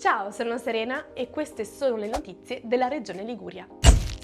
Ciao, sono Serena e queste sono le notizie della Regione Liguria.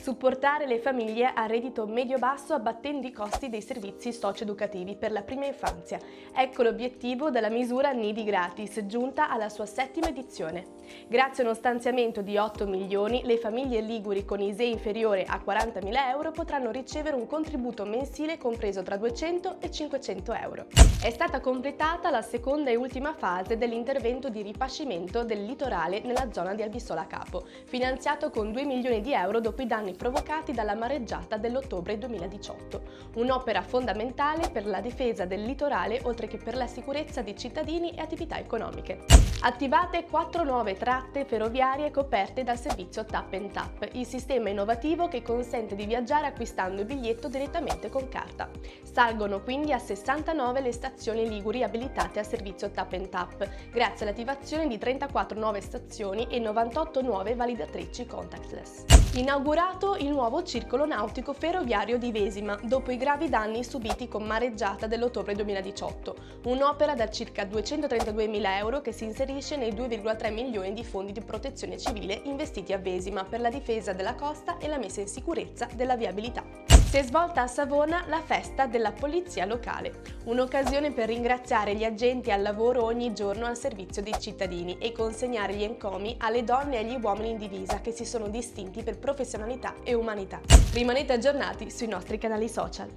Supportare le famiglie a reddito medio-basso abbattendo i costi dei servizi socio-educativi per la prima infanzia. Ecco l'obiettivo della misura Nidi Gratis, giunta alla sua 7ª edizione. Grazie a uno stanziamento di 8 milioni, le famiglie liguri con ISEE inferiore a 40.000 euro potranno ricevere un contributo mensile compreso tra 200 e 500 euro. È stata completata la seconda e ultima fase dell'intervento di ripascimento del litorale nella zona di Albissola Capo, finanziato con 2 milioni di euro dopo i danni provocati dalla mareggiata dell'ottobre 2018. Un'opera fondamentale per la difesa del litorale oltre che per la sicurezza di cittadini e attività economiche. Attivate 4 nuove tratte ferroviarie coperte dal servizio Tap and Tap, il sistema innovativo che consente di viaggiare acquistando il biglietto direttamente con carta. Salgono quindi a 69 le stazioni liguri abilitate al servizio Tap and Tap, grazie all'attivazione di 34 nuove stazioni e 98 nuove validatrici contactless. Inaugurato il nuovo circolo nautico ferroviario di Vesima, dopo i gravi danni subiti con mareggiata dell'ottobre 2018. Un'opera da circa 232.000 euro che si inserisce nei 2,3 milioni di fondi di protezione civile investiti a Vesima per la difesa della costa e la messa in sicurezza della viabilità. Si è svolta a Savona la festa della polizia locale, un'occasione per ringraziare gli agenti al lavoro ogni giorno al servizio dei cittadini e consegnare gli encomi alle donne e agli uomini in divisa che si sono distinti per professionalità e umanità. Rimanete aggiornati sui nostri canali social.